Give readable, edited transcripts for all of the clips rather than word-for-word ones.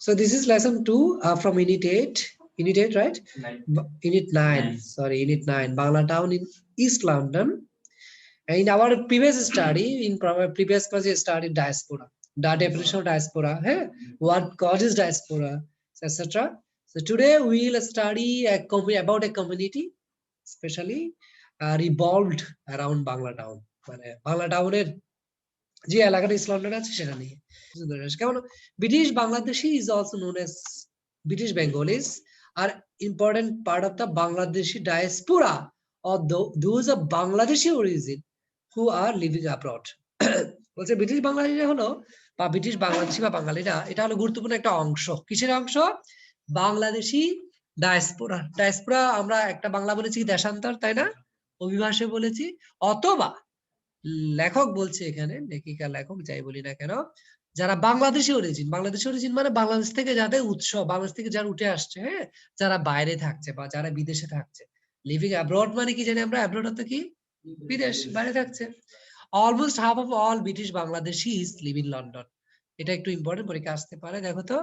So this is lesson 2 from Unit 8. Unit 8, right? Unit 9. Sorry, Unit 9. Bangla Town in East London. And in our previous study, in previous class, we studied diaspora. The definition of diaspora. Hey? What causes diaspora, etc. So today we will study about a community, especially revolved around Bangla Town. Bangla Town যে এলাকাটা east London আছে সেটা নিয়ে কেমন British Bangladeshi is also known as British Bengalis are important part of the Bangladeshi diaspora or those of Bangladeshi origin who are living abroad. বলছে British বাংলাদেশিরা হলো বা ব্রিটিশ বাংলাদেশি বা বাঙালিরা এটা হলো গুরুত্বপূর্ণ একটা অংশ কিসের অংশ বাংলাদেশি ডায়াসপোরা আমরা একটা বাংলা বলেছি দেশান্তর তাই না অভিবাসে বলেছি অথবা লেখক বলছে এখানে লেখিকা লেখক যাই বলি না কেন যারা বাংলাদেশি অরিজিন মানে বাংলাদেশ থেকে যাদের উৎস বাংলাদেশ থেকে যারা উঠে আসছে হ্যাঁ যারা বাইরে থাকছে বা যারা বিদেশে থাকছে লিভিং অ্যাব্রড মানে কি জানি আমরা অ্যাব্রড অর্থ কি বিদেশ বাইরে থাকছে almost half of all British Bangladeshi is live in London এটা একটু ইম্পর্টেন্ট পরীক্ষা আসতে পারে দেখো তো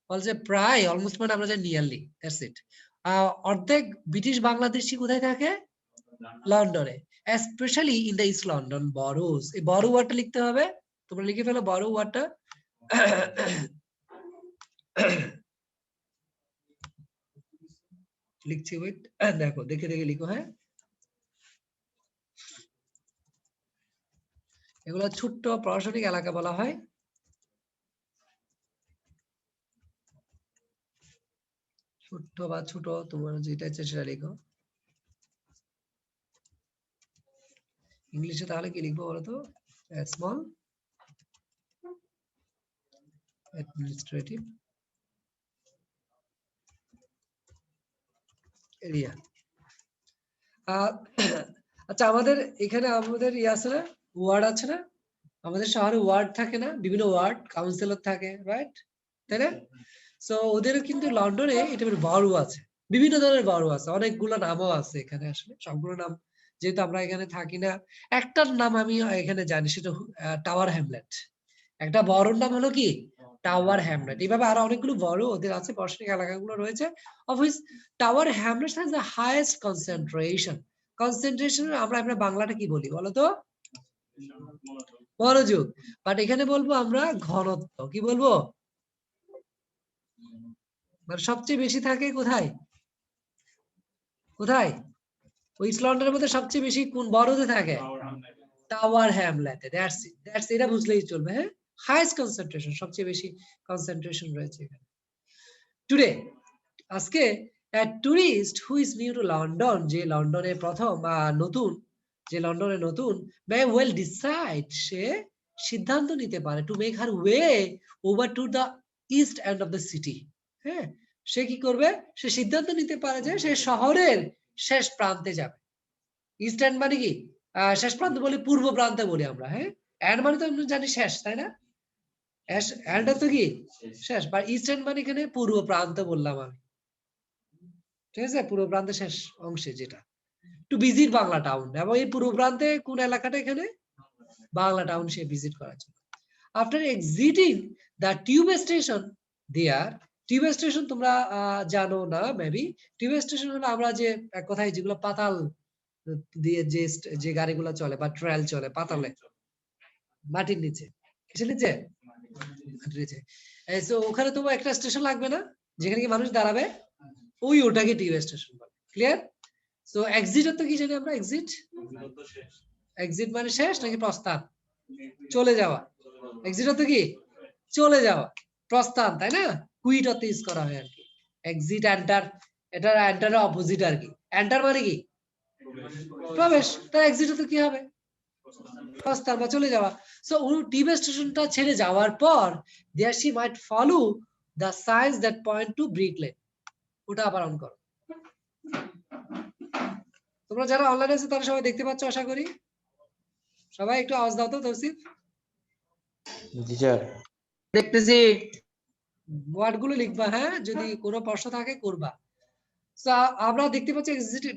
বলছে প্রায় অলমোস্ট মানে আমরা জানি নিয়ারলি দ্যাটস ইট অর্ধেক ব্রিটিশ বাংলাদেশি কোথায় থাকে লন্ডনে especially in the East London boroughs এই বড় ওয়ার্ডটা লিখতে হবে তোমরা লিখে ফেলো বড় ওয়ার্ডটা লিখছি ওয়েট দেখো দেখে দেখে লিখো হ্যাঁ এগুলো ছোট্ট প্রশাসনিক এলাকা বলা হয় ছোট্ট বা ছোট তোমার যেটা ইচ্ছে সেটা লিখো ইংলিশে তাহলে কি লিখবো বলো তো স্মল administrative area আচ্ছা আমাদের এখানে আমাদের আছে না ওয়ার্ড আছে না আমাদের শহরে ওয়ার্ড থাকে না বিভিন্ন ওয়ার্ড কাউন্সিলর থাকে রাইট তাই না সো ওদেরও কিন্তু লন্ডনে এটা বড় আছে বিভিন্ন ধরনের বড় আছে অনেকগুলো নামও আছে এখানে আসলে সবগুলো নাম যেহেতু আমরা এখানে থাকি না একটার নাম আমি এখানে জানি সেটা টাওয়ার হ্যামলেট একটা বড় নাম হলো কি টাওয়ার হ্যামলেট এইভাবে আরো অনেকগুলো বড় ওদের আছে প্রশাসনিক এলাকাগুলো রয়েছে of which tower Hamlet has the highest concentration আমরা বাংলাটা কি বলি বলো তো মনোযোগ বাট এখানে বলবো আমরা ঘনত্ব কি বলবো মানে সবচেয়ে বেশি থাকে কোথায় কোথায় ওই ইস্ট লন্ডনের মধ্যে সবচেয়ে বেশি কোন বড়তে থাকে টাওয়ার হ্যামলেটে দ্যাটস এটা বুঝলেই চলবে হ্যাঁ হাইয়েস্ট কনসেন্ট্রেশন সবচেয়ে বেশি কনসেন্ট্রেশন রয়েছে এখানে টুডে আজকে a tourist who is new to London যে লন্ডনে প্রথম নতুন যে লন্ডনে নতুন may well decide সে সিদ্ধান্ত নিতে পারে to make her way over to the east end of the city হ্যাঁ সে কি করবে সে সিদ্ধান্ত নিতে পারে যে সে শহরের শেষ প্রান্তে যাবে ইস্ট এন্ড মানে কি শেষ প্রান্ত বলি পূর্ব প্রান্তে বলি আমরা হ্যাঁ এন্ড মানে তো আমরা জানি শেষ তাই না এন্ড তো কি শেষ বা ইস্ট এন্ড মানে এখানে পূর্ব প্রান্ত বললাম আমি ঠিক আছে পূর্ব প্রান্তের শেষ অংশে যেটা টু ভিজিট বাংলা টাউন এবং এই পূর্ব প্রান্তে কোন এলাকাটা এখানে বাংলা টাউন সে ভিজিট করার জন্য after exiting the tube station there tube station তোমরা জানো না মেবি টিউব স্টেশন হলো আমরা যে এক কথায় যেগুলো পাতাল দিয়ে যে গাড়িগুলো চলে বা ট্রেল চলে পাতালে মাটির নিচে কিসের নিচে মাটির নিচে ওখানে তো একটা স্টেশন লাগবে না যেখানে কি মানুষ দাঁড়াবে ওই ওটাকে টিউব স্টেশন বলে ক্লিয়ার সো এক্সিট তো কি জানি আমরা এক্সিট মানে শেষ নাকি প্রস্থান চলে যাওয়া এক্সিট তো কি চলে যাওয়া প্রস্থান তাই না কুইট অর্থে ইউজ করা হয় আর কি এক্সিট এন্টার এটা এন্টারের অপোজিট আর কি এন্টার মানে কি প্রবেশ তার এক্সিট তো কি হবে প্রস্থান বা চলে যাওয়া সো টিউব স্টেশনটা ছেড়ে যাওয়ার পর there she might follow the signs that point to Brick Lane ওটা আবার অন করো তোমরা যারা অনলাইনে আছে তারা সবাই দেখতে পাচ্ছ আশা করি সবাই একটু আওয়াজ দাও তো তৌসিফ জি স্যার দেখতেছি ওয়ার্ড গুলো লিখবা হ্যাঁ যদি কোনো প্রশ্ন থাকে করবা সো আমরা দেখতে পাচ্ছি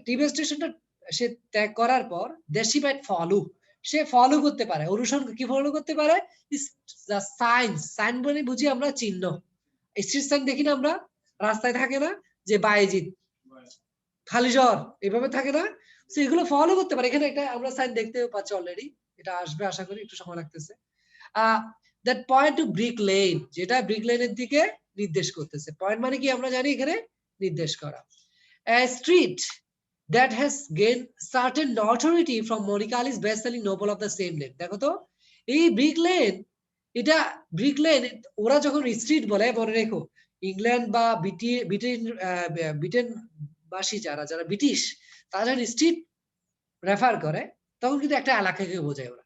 টিভি স্টেশনটা সে ত্যাগ করার পর দেশি বাইট ফলো সে ফলো করতে পারে অনুসরণ কি ফলো করতে পারে সাইন মানে বুঝি আমরা চিহ্ন স্ট্রিট সাইন দেখি না আমরা, রাস্তায় থাকে না যে বায়েজিদ, খালিজর, এভাবে থাকে না? সো এগুলো ফলো করতে পারে। এখানে একটা আমরা সাইন দেখতে পাচ্ছি অলরেডি, এটা আসবে আশা করি, একটু সময় লাগতেছে। That point to Brick Lane, যেটা ব্রিক লেনের দিকে নির্দেশ করতেছে। পয়েন্ট মানে কি আমরা জানি এখানে নির্দেশ করা। A street that has gained certain notoriety from Monica Ali's best-selling novel of the same name. দেখো তো, এই ব্রিক লেন, এটা ব্রিক লেন, ওরা যখন স্ট্রিট বলে, মনে রেখো ইংল্যান্ড বা ব্রিটেন বাসী যারা যারা ব্রিটিশ, তারা যখন স্ট্রিট রেফার করে তখন কিন্তু একটা এলাকাকে বোঝায় ওরা।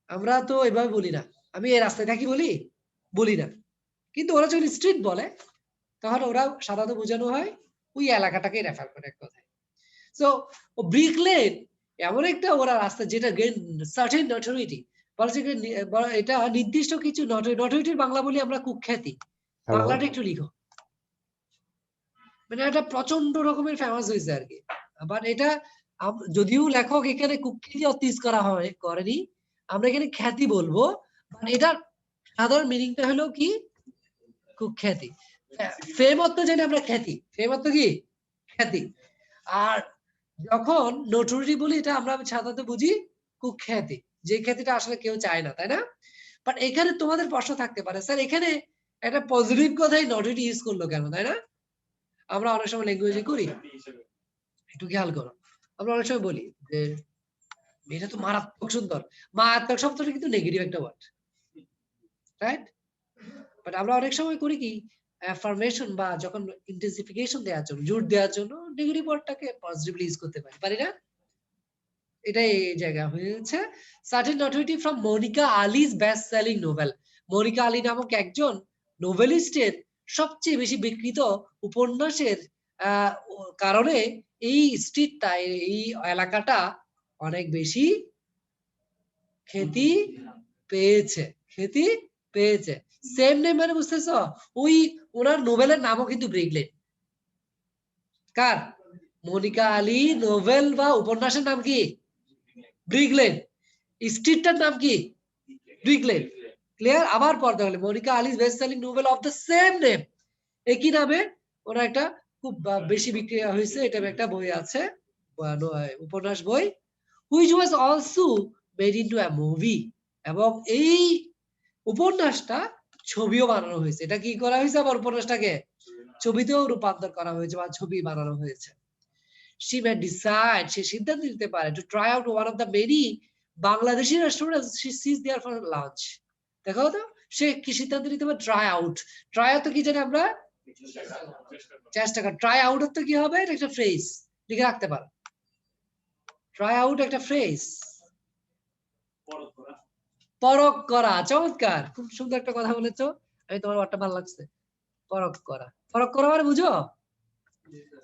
আমরা তো এভাবে বলি না, আমি এই রাস্তায় থাকি বলি না, কিন্তু ওরা যখন স্ট্রিট বলে তখন ওরা সাধারণত বোঝানো হয় ওই এলাকাটাকে রেফার করে এক কথায়। সো ব্রিক লেন এমন একটা ওরা রাস্তা যেটা গেইন সার্টেন নটোরিটি, বলছে এটা নির্দিষ্ট কিছু নটোরিটির বাংলা বলি আমরা কুখ্যাতি, বাংলাটা একটু লিখো, মানে এটা প্রচন্ড রকমের ফেমাস হয়েছে আর কি। বাট এটা যদিও লেখক এখানে কুখ্যাতি অর্থ করেনি, আমরা এখানে খ্যাতি বলবো, মানে এটার সাধারণ মিনিংটা হলো কি কুখ্যাতি। ফেম অর্থ জানি আমরা খ্যাতি, ফেম অর্থ কি খ্যাতি। আর যখন নোটোরিটি বলি এটা আমরা সাধারণত বুঝি কুখ্যাতি, যে খ্যাতিটা আসলে কেউ চায় না, তাই না? বাট এখানে তোমাদের প্রশ্ন থাকতে পারে, স্যার এখানে একটা পজিটিভ কথাই নোটোরিটি ইউজ করলো কেন, তাই না? আমরা অনেক সময় ল্যাঙ্গুয়েজে করি, একটু খেয়াল করো, আমরা অনেক সময় বলি যে এটা তো মারাত্মক সুন্দর। মারাত্মক শব্দটা কিন্তু নেগেটিভ একটা ওয়ার্ড, রাইট? বাট আমরা অনেক সময় করি কি, অ্যাফার্মেশন বা যখন ইন্টেন্সিফিকেশন দেওয়ার জন্য, জোর দেওয়ার জন্য নেগেটিভ ওয়ার্ডটাকে পজিটিভলি ইউজ করতে পারি না? এটাই এই জায়গা হয়েছে। Certain notoriety from Monica Ali's best selling novel. Monica Ali নামক একজন নোভেলিস্টের সবচেয়ে বেশি বিক্রিত উপন্যাসের কারণে এই স্ট্রিটটা, এই এলাকাটা অনেক বেশি খ্যাতি পেয়েছে। সেম নেম মানে বুঝতেছ, ওই ওনার নোবেলের নামও কিন্তু ব্রিক লেন। কার? মনিকা আলী নোবেল বা উপন্যাসের নাম কি? Brick Lane. স্ট্রিটটার নাম কি? Brick Lane. ক্লিয়ার? আবার পড়তে হলে Monica Ali's best selling novel of the same name, একই নামে ওরা একটা খুব বেশি বিক্রি হয়েছে, এটা একটা বই আছে, উপন্যাস বই, which was also made into a movie, এবং এই উপন্যাসটা ছবিও বানানো হয়েছে। এটা কি করা হয়েছে? আবার উপন্যাসটাকে ছবিতেও রূপান্তর করা হয়েছে বা ছবি বানানো হয়েছে। She may decide, সে সিদ্ধান্ত নিতে পারে, to try out one of the many Bangladeshi restaurants she sees there for lunch. দেখো তো, সে কি সিদ্ধান্ত নিতে পারে? Try out. ট্রাই আউট কি জানি আমরা? চেষ্টা করা। ট্রাই আউট তো কি হবে? এটা একটা ফ্রেজ, লিখে রাখতে পারো। ট্রাই আউট একটা ফ্রেজ, পরখ করা। চমৎকার, খুব সুন্দর একটা কথা বলেছো, আমি তোমার ওয়ার্ডটা ভালো লাগছে। পরখ করা, পরখ করা মানে বুঝো?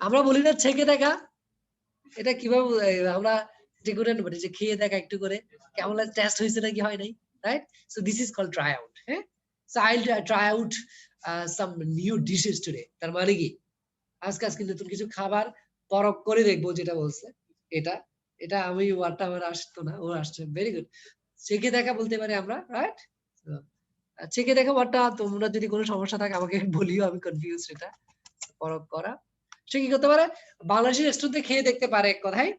আমরা বলি না ছেকে দেখা, এটা কিভাবে আমরা বলি যে খেয়ে দেখা একটু করে, কেমন টেস্ট হয়েছে নাকি হয় নাই, right? So this is called try out. হ্যাঁ, so I'll try out some new dishes today. তার মানে কি আজকে নতুন কিছু খাবার পরখ করে দেখবো, যেটা বলছে এটা। এটা আমি ওয়ার্ডটা আমার আসতো না, ও আসছে। Very good. চেখে দেখা বলতে পারি আমরা, রাইট? চেখে দেখা ওয়ার্ডটা তোমরা যদি কোনো সমস্যা থাকে আমাকে বলিও, আমি কনফিউজ। এটা পরখ করা। সে কি করতে পারে? বাংলাদেশের রেস্টুরেন্টে খেয়ে দেখতে পারে, এক কথায়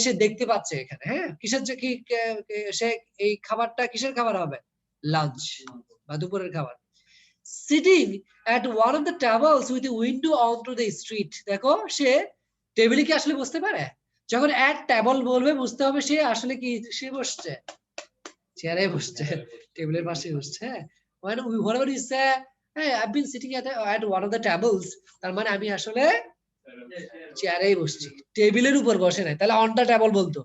সে দেখতে পাচ্ছে এখানে। হ্যাঁ, কিসের যে কি সে এই খাবারটা কিসের খাবার হবে? লাঞ্চ বা দুপুরের খাবার। Sitting at one of the tables with a window onto the street. দেখো, সে টেবিলে কি আসলে বসতে পারে? যখন at টেবল বলবে বুঝতে হবে সে আসলে কি সে বসছে, চেয়ারে বসছে, টেবিলের পাশে বসছে। When whatever you say, hey, I've been sitting at one of the tables, তার মানে আমি আসলে চেয়ারেই বসছি, টেবিলের উপর বসে নাই। তাহলে অন দ্য টেবল বলতো।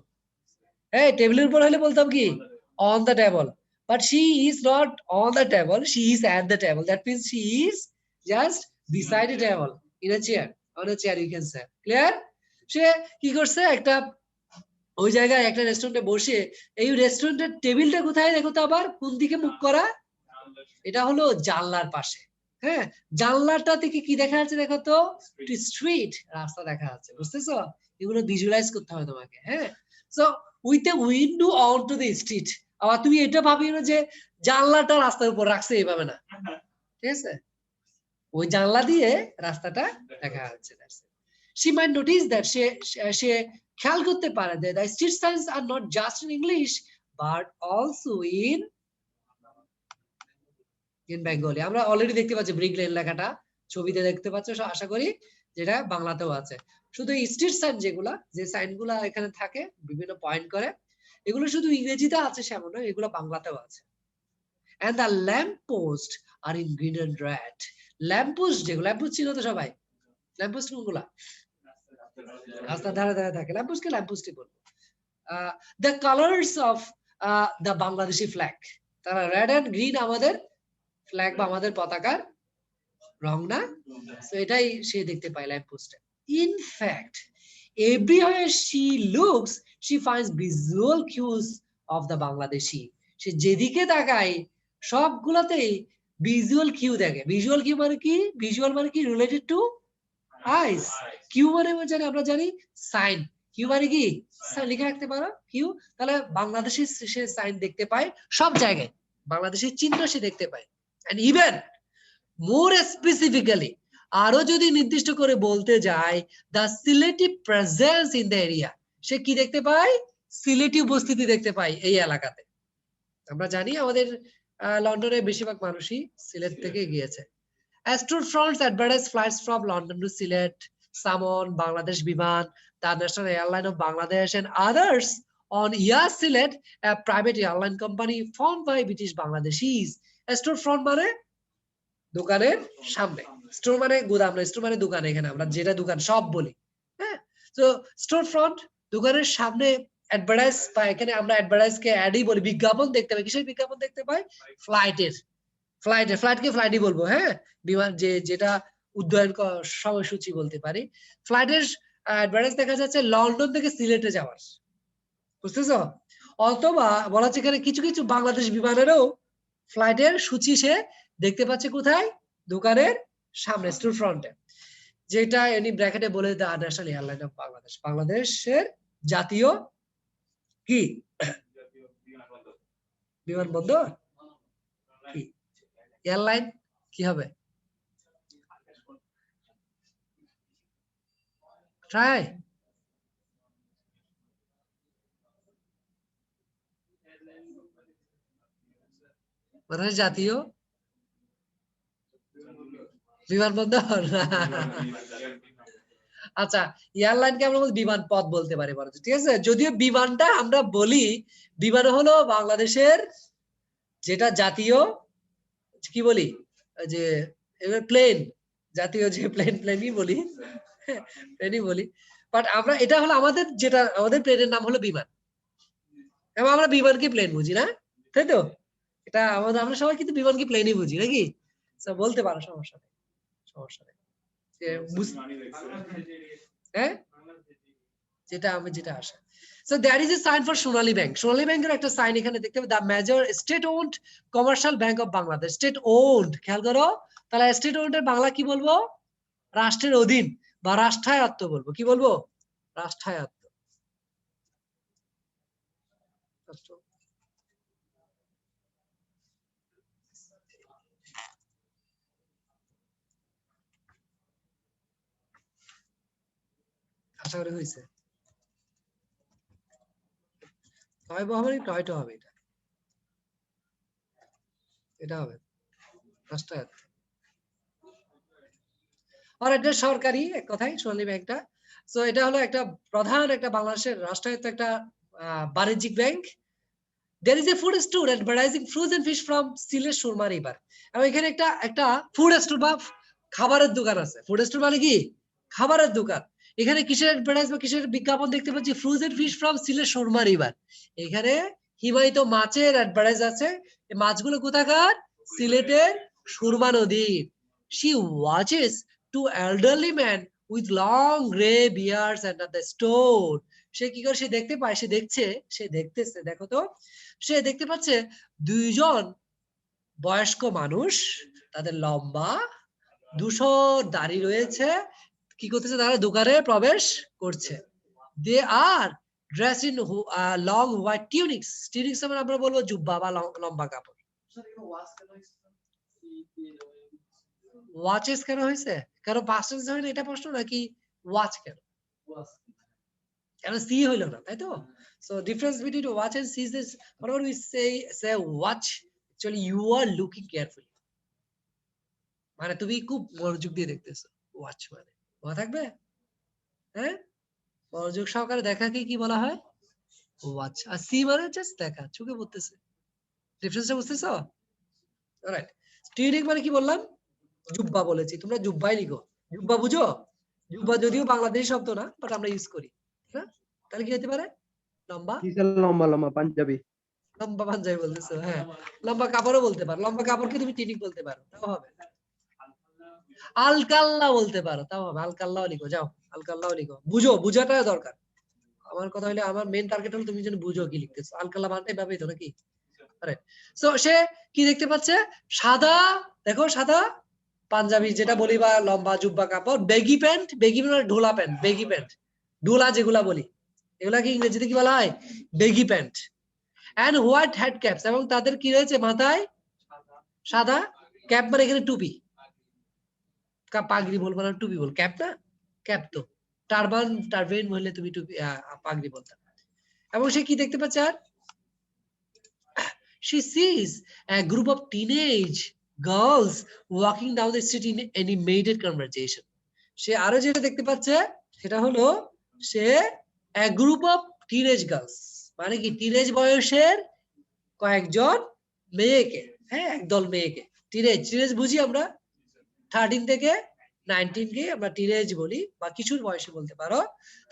হ্যাঁ, টেবিলের উপর হলে বলতাম কি on the table. But she is not on the table, she is at the table. That means she is just beside a table, in a chair, on a chair you can say. Clear? সে কি করছে? একটা ওই জায়গায় একটা রেস্টুরেন্টে বসে, এই রেস্টুরেন্টের টেবিলটা কোথায় দেখো তো, আবার কোন দিকে মুখ করা? এটা হলো জানলার পাশে। হ্যাঁ, জানলাটা থেকে কি দেখা যাচ্ছে দেখো তো? স্ট্রিট, রাস্তা দেখা যাচ্ছে। বুঝতেছো? এগুলো ভিজুয়ালাইজ করতে হবে তোমাকে। হ্যাঁ, so with a window on to the street. আবার তুমি এটা ভাবিও না যে জানলাটা রাস্তার উপর রাখছে, এইভাবে না, ঠিক আছে? ওই জানলা দিয়ে রাস্তাটা দেখা যাচ্ছে। She might notice that সে খেয়াল করতে পারে that the street signs are not just in English but also in Bengali. আমরা অলরেডি দেখতে পাচ্ছি ব্রিক লেন লেখাটা ছবিতে দেখতে পাচ্ছ, আশা করি যেটা বাংলাতেও আছে। শুধু স্ট্রিট সাইন যেগুলা, যে সাইনগুলা এখানে থাকে বিভিন্ন পয়েন্ট করে, এগুলো শুধু ইংরেজিতে আছে সেমন নয়, এগুলো বাংলাতেও আছে। And the lamp post are in green and red. Lamp post যেগুলো, ল্যাম্প পোস্ট ছিল তো সবাই, ল্যাম্প পোস্ট কোনগুলা? রাস্তার ধারে ধারে থাকে ল্যাম্প পোস্টকে ল্যাম্প পোস্টই বলবো। The colors of the Bangladeshi flag, তারা রেড এন্ড গ্রিন আমাদের ফ্ল্যাগ বা আমাদের পতাকার রং না? তো এটাই সে দেখতে পায় ল্যাম্প পোস্টে। In fact, everywhere she looks, she finds visual cues of the Bangladeshi. সে যেদিকে তাকায় সবগুলাতেই ভিজুয়াল কিউ দেখে। ভিজুয়াল কিউ মানে কি? ভিজুয়াল মানে কি? Related to ice. কিউ মানে জানি, আমরা জানি সাইন। কিউ মানে কি? সাইন লিখে রাখতে পারো কিউ। তাহলে বাংলাদেশের সে সাইন দেখতে পায় সব জায়গায়, বাংলাদেশের চিহ্ন সে দেখতে পায়। And even more specifically, আরো যদি নির্দিষ্ট করে বলতে যায়, the Sylheti presence in the area, সে কি দেখতে পায়? সিলেটি উপস্থিতি দেখতে পায় এই এলাকাতে। আমরা জানি আমাদের লন্ডনের বেশিরভাগ মানুষই সিলেট থেকে গিয়েছে। Astro France advertise flights from London to Sylhet, Samon, Bangladesh Biman, the National Airline of Bangladesh, and others on Air Sylhet, a private airline company formed by British Bangladeshis. Astro France মানে দোকানের সামনে, store মানে গোদাম না, store মানে দোকান। এখানে আমরা যেটা দোকান সব বলি, হ্যাঁ। তো স্টোর ফ্রন্ট দোকানের সামনে অ্যাডভার্টাইজ, বা এখানে আমরা অ্যাডভার্টাইজ কে অ্যাডই বলি, বিজ্ঞাপন দেখতে পাই। কিসের বিজ্ঞাপন দেখতে পাই? ফ্লাইটের। ফ্লাইটকে ফ্লাইটই বলবো, হ্যাঁ। বিমান যেটা উড্ডয়ন সময়সূচি বলতে পারি। ফ্লাইটের অ্যাডভার্টাইজ দেখা যাচ্ছে লন্ডন থেকে সিলেটে যাওয়ার, বুঝতেছো? অথবা বলা হচ্ছে এখানে কিছু কিছু বাংলাদেশ বিমানেরও ফ্লাইটের সূচি সে দেখতে পাচ্ছে কোথায়? দোকানের সামনে, স্টোর ফ্রন্টে। যেটা এনি ব্র্যাকেটে বলে the national airline of Bangladesh, বাংলাদেশের জাতীয় কি বিমানবন্দর, কি এয়ারলাইন কি হবে? ট্রাই বাংলাদেশ জাতীয় বিমানবন্দর। আচ্ছা, এয়ারলাইনকে আমরা বিমান পথ বলতে পারি, ঠিক আছে। যদিও বিমানটা আমরা বলি, বিমান হলো বাংলাদেশের যেটা জাতীয় কি বলি, যে প্লেন, জাতীয় যে প্লেনই বলি, প্লেনই বলি। বাট আমরা এটা হলো আমাদের যেটা, আমাদের প্লেনের নাম হলো বিমান, এবং আমরা বিমানকে প্লেন বুঝি না, তাই তো? এটা আমাদের, আমরা সবাই কিন্তু বিমানকে প্লেনই বুঝি নাকি? বলতে পারো, সমস্যা নেই, সমস্যা নেই। হ্যাঁ, যেটা আসে। So there is a sign for Sonali Bank. Sonali Bank এর একটা সাইন এখানে দেখতে পাবে, the major state owned commercial bank of Bangladesh. State owned, খেয়াল করো। তাহলে state owned এর বাংলা কি বলবো? রাষ্ট্রের অধীন বা রাষ্ট্রায়ত্ত বলবো। কি বলবো? রাষ্ট্রায়ত্ত। আশা করি হয়েছে। টয় বহাবারি টয়টা হবে, এটা হবে রাষ্ট্রায়ত্ত। আর এটা সরকারি এক কথাই সোনালী ব্যাংকটা। সো এটা হলো একটা প্রধান একটা বাংলাদেশের রাষ্ট্রায়ত্ত একটা বাণিজ্যিক bank. There is a food store advertising frozen fish from Sylhet Surma River. এবং এখানে একটা ফুড স্টোর বা খাবারের দোকান আছে। ফুড স্টোর মানে কি? খাবারের দোকান। এখানে কিসের অ্যাডভার্টাইজ বা কিসের বিজ্ঞাপন দেখতে পাচ্ছি? Frozen fish from Sylhet Surma river. এখানে হিমায়িত মাছের অ্যাডভার্টাইজ আছে। এই মাছগুলো কোথাকার? সিলেটের সুরমা নদীর। She watches two elderly men with long gray beards under the store. সে কি করে? সে দেখতে পায়, সে দেখতেছে, দেখো তো, সে দেখতে পাচ্ছে দুইজন বয়স্ক মানুষ, তাদের লম্বা ধূসর দাড়ি রয়েছে, কি করতেছে? তারা দোকানে প্রবেশ করছে। দে আর ড্রেস ইন লং হোয়াইট টিউনিক্স। টিউনিক্স মানে আমরা বলবো জুব্বা বা লম্বা কাপড়। ওয়াচেস কেন হয়েছে? কারণ পাস্ট টেন্স হয় না এটা প্রশ্ন নাকি ওয়াচ কেন? কেন সি হইলো না, তাই তো? So difference between watch and see is this, whenever we say watch, actually you are looking carefully, মানে তুমি খুব মনোযোগ দিয়ে দেখতেছো। ওয়াচ মানে মনে থাকবে? হ্যাঁ, মনোযোগ সহকারে দেখাকে কি বলা হয়? ওয়াচ। আর সি মানে জাস্ট দেখা, চোখে পড়তেছে। ডিফারেন্সটা বুঝতেছো? অলরাইট। টিউনিক মানে কি বললাম? জুব্বা বলেছি, তোমরা জুব্বাই লিখো। জুব্বা বুঝো? জুব্বা যদিও বাংলাদেশী শব্দ না, বাট আমরা ইউজ করি। হ্যাঁ, তাহলে কি হতে পারে? লম্বা টিচার লম্বা লম্বা পাঞ্জাবি। লম্বা পাঞ্জাবি বলতেছো, হ্যাঁ। লম্বা কাপড়ও বলতে পারো, লম্বা কাপড়কে তুমি টিনিক বলতে পারো, তাও হবে। আলকাল্লা বলতে পারো, তাও হবে। আলকাল্লাও লিখো, যাও আলকাল্লাও লিখো। বুঝো, বুঝাটা দরকার। আমার কথা হলো, আমার মেন টার্গেট হলো তুমি যেন বুঝো কি লিখতেছো। আলকাল্লা মানে এভাবেই তো নাকি? সো সে কি দেখতে পাচ্ছে? সাদা, দেখো সাদা পাঞ্জাবি যেটা বলি, বা লম্বা জুব্বা কাপড়, বেগি প্যান্ট। বেগি মানে ঢোলা প্যান্ট, বেগি প্যান্ট, ঢোলা যেগুলা বলি, এগুলাকে ইংরেজিতে কি বলা হয়? Baggy pant. And white head caps, এবং তাদের কি রয়েছে মাথায়? সাদা ক্যাপ, মানে এখানে টুপি। পাগড়ি বলবো না, টুপি বল, ক্যাপ না, ক্যাপ তো। টারবান, টারবেন বললে তুমি টুপি, পাগড়ি বলতে। এবং সে কি দেখতে পাচ্ছে? আর she sees a group of teenage girls walking down the street in animated conversation. সে আরো যেটা দেখতে পাচ্ছে সেটা হলো, সে a group of teenage girls, মানে কি টিনেজ বয়সের কয়েকজন মেয়েকে, হ্যাঁ, একদল মেয়েকে। টিনেজ বুঝি আমরা 13 থেকে 19 কে আমরা টিনেজ বলি, বা কিছুর বয়সে বলতে পারো।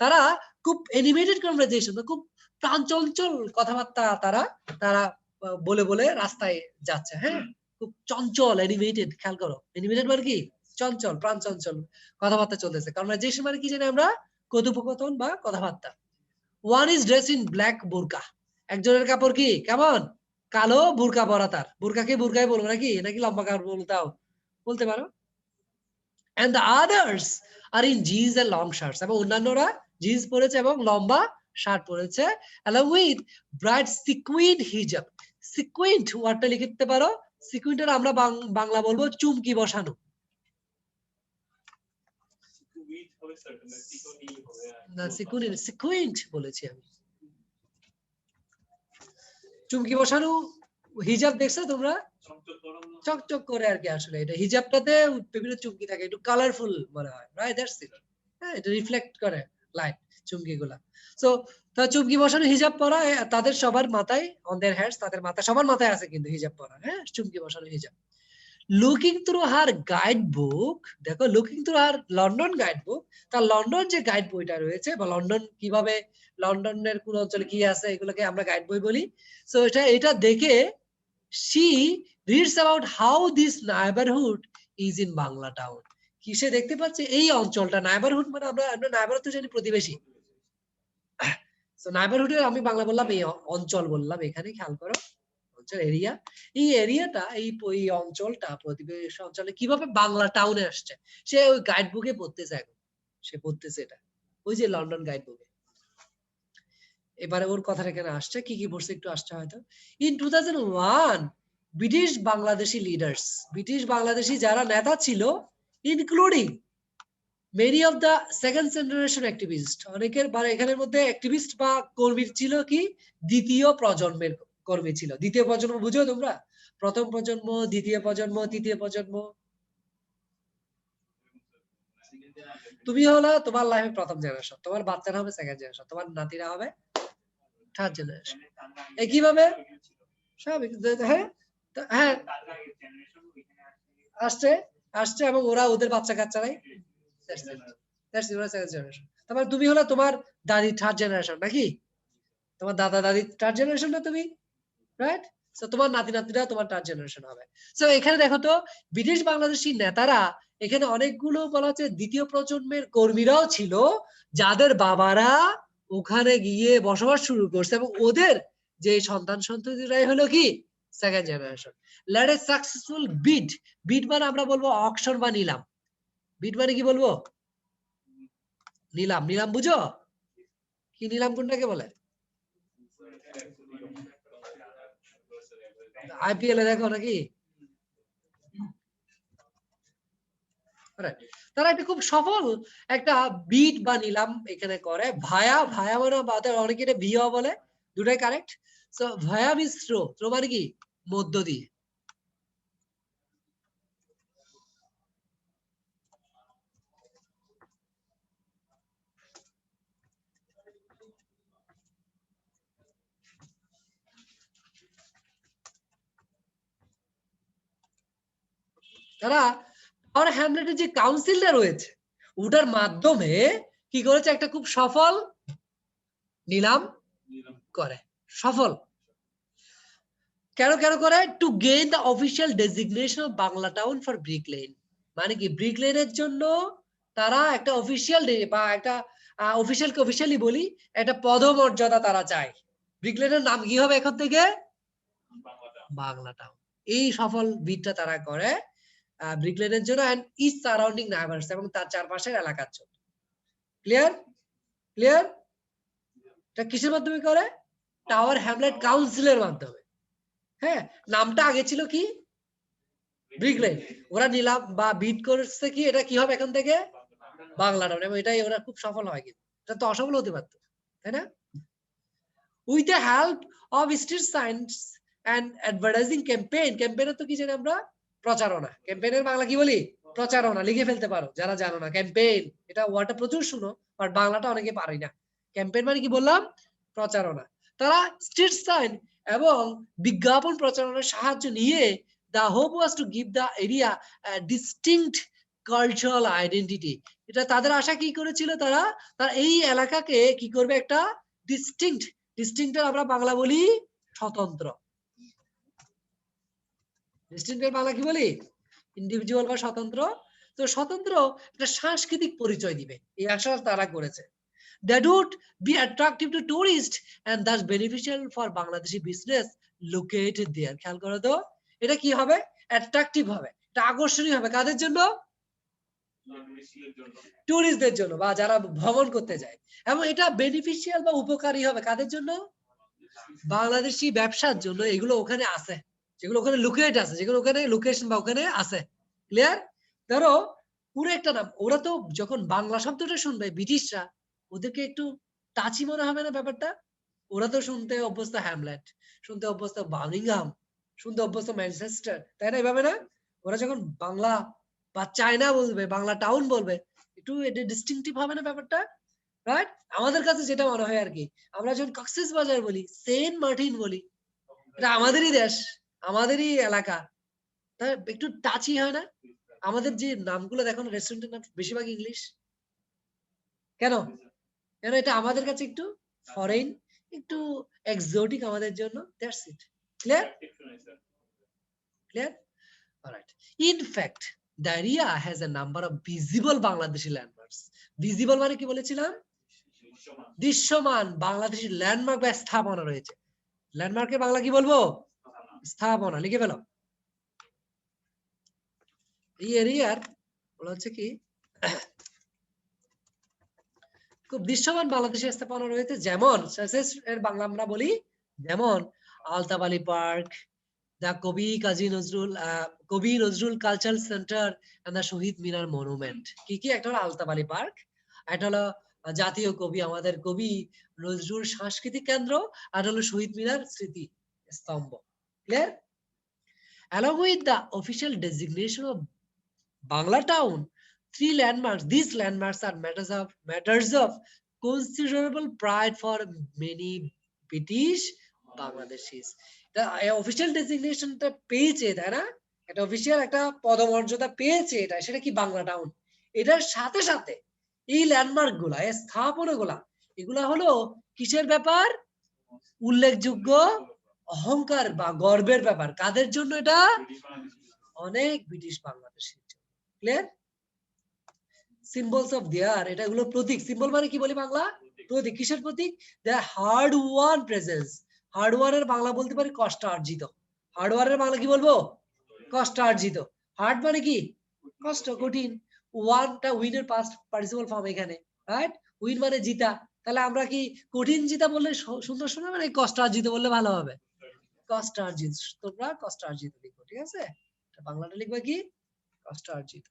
তারা খুব অ্যানিমেটেড কনভারসেশন, খুব প্রাণচঞ্চল কথাবার্তা তারা তারা বলে বলে রাস্তায় যাচ্ছে। হ্যাঁ, খুব চঞ্চল, অ্যানিমেটেড। খেয়াল করো, অ্যানিমেটেড মানে কি? চঞ্চল, প্রাণ চঞ্চল কথাবার্তা চলতেছে। কনভারসেশন মানে কি জানি আমরা? কথোপকথন বা কথাবার্তা। One is dress in black বোরকা, একজনের কাপড় কি কেমন? কালো, বোরকা পরা তার। বোরকাকে বোরকাই বলবো নাকি, নাকি লম্বা কাপড় বলতাও বলতে পারো। and the others are in jeans and long shirts, এবং অন্যান্যরা জিন্স পরেছে এবং লম্বা শার্ট পরেছে, along with bright sequined hijab. sequined ওয়ার্ডটা লিখতে পারো। sequined আমরা বাংলা বলবো চুমকি বসানো। না, sequined বলেছি আমি। চুমকি বসানো হিজাব দেখছো তোমরা? চকচক করে আর কি। আসলে এটা হিজাবটাতে বিভিন্ন চুমকি থাকে, একটু কালারফুল মনে হয়, রাইট? That's it. হ্যাঁ, এটা রিফ্লেক্ট করে লাইট, চুমকি গুলা। সো তার চুমকি বসানো হিজাব পরা, তাদের সবার মাথায়, অন দেয়ার হেডস, তাদের মাথায়, সবার মাথায় আছে কিন্তু হিজাব পরা, হ্যাঁ, চুমকি বসানো হিজাব। Looking through her guide book, দেখো looking through her London guide book, তার লন্ডন যে গাইড বইটা রয়েছে, বা লন্ডন কিভাবে, লন্ডনের কোন অঞ্চলে কি আছে, এগুলোকে আমরা গাইড বই বলি। সো এটা দেখে she reads about how this neighborhood is in Bangla town. কি সে দেখতে পাচ্ছে এই অঞ্চলটা, নাইবারহুড মানে আমরা নাইবারহুড তো জানি প্রতিবেশী। সো নাইবারহুডে আমি বাংলা বললাম, এই অঞ্চল বললাম, এখানে খেয়াল করো, অঞ্চল, এরিয়া। এই এরিয়াটা, এই অঞ্চলটা, প্রতিবেশী অঞ্চলে কিভাবে বাংলা টাউনে আসছে, সে ওই গাইড বুকে পড়তেছে এখন। সে পড়তেছে এটা, ওই যে লন্ডন গাইড বুকে। এবারে ওর কথাটা এখানে আসছে, কি কি পড়ছে একটু আসছে হয়তো। In 2001 British Bangladeshi leaders, British Bangladeshi যারা নেতা ছিল, including many of the second generation activist, অনেকের বা এখানের মধ্যে অ্যাক্টিভিস্ট বা কর্মী ছিল কি দ্বিতীয় প্রজন্মের কর্মী ছিল। দ্বিতীয় প্রজন্ম বুঝো তোমরা? প্রথম প্রজন্ম, দ্বিতীয় প্রজন্ম, তৃতীয় প্রজন্ম। তুমি হলো তোমার লাইফে প্রথম জেনারেশন, তোমার বাচ্চারা হবে সেকেন্ড জেনারেশন, তোমার নাতিরা হবে থার্ড জেনারেশন। কিভাবে? স্বাভাবিক, হ্যাঁ, হ্যাঁ, আসছে, আসছে, এবং ওরা ওদের বাচ্চা কাচ্চারাই, তারপর তুমি হলো তোমার দাদি থার্ড জেনারেশন নাকি? তোমার দাদা দাদি থার্ড জেনারেশন না তুমি, রাইট? সো তোমার নাতি নাতিরা তোমার থার্ড জেনারেশন হবে। সো এখানে দেখো তো, ব্রিটিশ বাংলাদেশি নেতারা, এখানে অনেকগুলো বলা হচ্ছে দ্বিতীয় প্রজন্মের কর্মীরাও ছিল, যাদের বাবারা ওখানে গিয়ে বসবাস শুরু করছে, এবং ওদের যে সন্তান সন্ততিরাই হলো কি second generation. Led a successful bid, bid মানে আমরা বলবো অকশন বা নিলাম। বিড মানে কি বলবো? নিলাম, নিলাম বুঝো? কি নিলাম কোনটাকে বলে? আইপিএল এ দেখো নাকি? তারা একটা খুব সফল একটা বিট বা নিলাম এখানে করে ভায়া ভায়া মানে অনেকে এটা ভিয়া বলে, দুটাই কারেক্ট। সো ভায়া মিন্স থ্রো, থ্রো মানে কি মধ্য দিয়ে। তারা টাওয়ার হ্যামলেটের যে কাউন্সিলটা রয়েছে ওটার মাধ্যমে কি করেছে, একটা খুব সফল নিলাম করে, সফল। কেন কেন করে? To gain the official designation of Bangla town for brick lane. মানে কি ব্রিক লেনের জন্য তারা একটা অফিসিয়াল বা একটা অফিসিয়ালি বলি একটা পদমর্যাদা তারা চায়। ব্রিক লেনের নাম কি হবে এখন থেকে? বাংলা টাউন। এই সফল বিটটা তারা করে ব্রিক লেনের জন্য এন্ড ইজ সারাউন্ডিং নেইবারস এবং তার চারপাশের এলাকার জন্য। ক্লিয়ার? ক্লিয়ার? এটা কিসের মাধ্যমে করে? টাওয়ার হ্যামলেট কাউন্সিলের মাধ্যমে। হ্যাঁ, নামটা আগে ছিল কি? Brick lane. ওরা নিলাম বা বিট করছে কি এটা কি হবে এখন থেকে? বাংলা টাউন। এবং এটাই ওরা খুব সফল হয়, কিন্তু এটা তো অসফল হতে পারতো, তাই না? With the help of street signs and advertising campaign. ক্যাম্পেইনের তো কি জানি আমরা? প্রচারণা। ক্যাম্পেইনের বাংলা কি বলি? প্রচারণা। লিখে ফেলতে পারো যারা জানো না। ক্যাম্পেইন এটা ওয়ার্ডটা প্রচুর শুনো, বাট বাংলাটা অনেকে পারি না। ক্যাম্পেইন মানে কি বললাম? প্রচারণা। তারা স্ট্রিট সাইন এবং বিজ্ঞাপন প্রচারণার সাহায্য নিয়ে the hope was to give the area a distinct cultural identity. এটা তাদের আশা কি করেছিল? তারা এই এলাকাকে কি করবে? একটা ডিস্টিংক্ট, ডিস্টিংক্টের আমরা বাংলা বলি স্বতন্ত্র। ডিস্টিংক্টের বাংলা কি বলি? ইন্ডিভিজুয়াল বা স্বতন্ত্র। তো স্বতন্ত্র একটা সাংস্কৃতিক পরিচয় দিবে, এই আশা তারা করেছে। That would be attractive to tourists and thus beneficial for Bangladeshi business located there. খেয়াল করো তো, এটা কি হবে? অ্যাট্রাকটিভ হবে, এটা আকর্ষণীয় হবে কাদের জন্য? টুরিস্টদের জন্য বা যারা ভ্রমণ করতে যায়। এবং এটা বেনিফিশিয়াল বা উপকারী হবে কাদের জন্য? বাংলাদেশি ব্যবসার জন্য। এগুলো ওখানে আছে, যেগুলো ওখানে লোকেট আছে, যেগুলো ওখানে লোকেশন বা ওখানে আছে। ক্লিয়ার? ধরো পুরো একটা নাম, ওরা তো যখন বাংলা শব্দটা শুনবে ব্রিটিশরা, ওদেরকে একটু টাচি মনে হবে না ব্যাপারটা? ওরা তো শুনতে অভ্যস্ত হ্যামলেট, শুনতে অভ্যস্ত বার্মিংহাম, শুনতে অভ্যস্ত ম্যানচেস্টার, তাই না? এভাবে না? ওরা যখন বাংলা বা চায়না বলবে, বাংলা টাউন বলবে, একটু এটা ডিস্টিংটিভ হবে না ব্যাপারটা? রাইট? আমাদের কাছে যেটা মনে হয় আর কি, আমরা যখন কক্সবাজার বলি, সেন্ট মার্টিন বলি, এটা আমাদেরই দেশ, আমাদেরই এলাকা, তা একটু টাচি হয় না? আমাদের যে নামগুলো দেখো না, রেস্টুরেন্টের নাম বেশিরভাগ ইংলিশ। কেন? কেন? এটা আমাদের কাছে একটু ফরেন, একটু এক্সোটিক আমাদের জন্য। That's it. Clear? Clear? Alright. In fact the area has a number of visible Bangladeshi landmarks. Visible মানে কি বলেছিলাম? দৃশ্যমান বাংলাদেশি ল্যান্ডমার্ক বা স্থাপনা রয়েছে। ল্যান্ডমার্কের বাংলা কি বলবো? স্থাপনা। লিখে ফেলো। এই এরিয়ার বলা হচ্ছে কি খুব দৃশ্যমান বাংলাদেশি স্থাপনা রয়েছে, যেমন এর বাংলা আমরা বলি যেমন আলতাবালি Park, the Kobi Nazrul Cultural Centre and the Shaheed Minar monument. কি কি? একটা হলো আলতাবালি পার্ক, একটা হলো জাতীয় কবি আমাদের কবি নজরুল সাংস্কৃতিক কেন্দ্র, আর হলো শহীদ মিনার স্মৃতি স্তম্ভ। Clear? Along with the official designation of Bangla town, these landmarks are matters of considerable pride for many British Bangladeshis. The official designation টা পেয়েছে, তাই না? এটা অফিসিয়াল একটা পদমর্যাদা পেয়েছে, এটা সেটা কি? বাংলা টাউন। এটার সাথে সাথে এই ল্যান্ডমার্ক গুলা, এই স্থাপনা গুলা, এগুলা হলো কিসের ব্যাপার? উল্লেখযোগ্য অহংকার বা গর্বের ব্যাপার। কাদের জন্য এটা? অনেক ব্রিটিশ বাংলাদেশের জন্য। ক্লিয়ার? সিম্বলস অফ দেয়ার, এটা গুলো প্রতীক। সিম্বল মানে কি বলি বাংলা? প্রতীক। কিসের প্রতীক? The hard one presence. Hard ওয়ানের বাংলা বলতে পারি কষ্টার্জিত। হার্ড ওয়ানের বাংলা কি বলবো? কষ্টার্জিত। হার্ড মানে কি? কষ্ট, কঠিন। ওয়ানটা উইনের পাস্ট পার্টিসিপল ফর্ম এখানে, রাইট? উইন মানে জিতা। তাহলে আমরা কি কঠিন জিতা বললে সুন্দর শোনাবে না কষ্টার্জিত বললে ভালো হবে? কষ্টার্জিত। তোমরা কষ্টার্জিত লিখো, ঠিক আছে? বাংলাটা লিখবে কি? কষ্টার্জিত।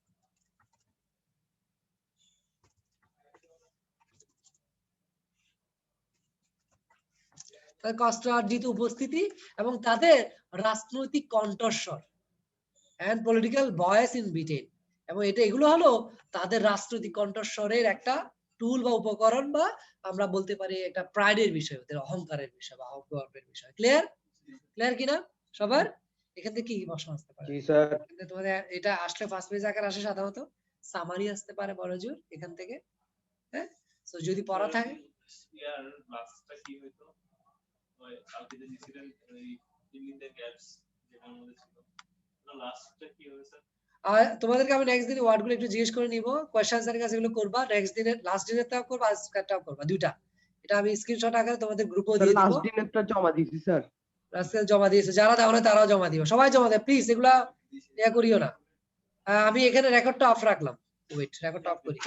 তাদের কষ্টআর্জিত উপস্থিতি এবং তাদের রাজনৈতিক কণ্ঠস্বর and political voice in Britain, এবং এগুলো হলো তাদের রাজনৈতিক কণ্ঠস্বরের একটা টুল বা উপকরণ, বা আমরা বলতে পারি একটা প্রাইডের বিষয়, ওদের অহংকারের বিষয় বা গর্বের বিষয়। ক্লিয়ার কিনা সবার? এখান থেকে কি প্রশ্ন আসতে পারে? জি স্যার। তোমাদের এটা আসলে ফার্স্ট পেজ আকার আসে, সাধারণত সামারি আসতে পারে বড় জোর এখান থেকে। হ্যাঁ, তো যদি পড়া থাকে ইয়ার লাস্টটা কি হইতো, ওই কালকে যে দিছিলেন ওই দিল্লিতে গ্যাপস যেটা আমাদের ছিল, না লাস্টটা কি হয়েছে? আর তোমাদেরকে আমি নেক্সট দিনে ওয়ার্ডগুলো একটু জিজ্ঞেস করে নিব, কোশ্চেন আনসারের কাছে এগুলো করবা, নেক্সট দিনে লাস্ট দিনেরটাও করবা, আজকেরটাও করবা, দুইটা। এটা আমি স্ক্রিনশট আকারে তোমাদের গ্রুপেও দিয়ে দিব। লাস্ট দিনেরটা জমা দিছি স্যার। আজকে জমা দিয়েছে যারা, তাহলে তারাও জমা দিও, সবাই জমা দেয় প্লিজ, এগুলা ইয়া করিও না। আমি এখানে রেকর্ডটা অফ রাখলাম, ওয়েট রেকর্ডটা অফ করি।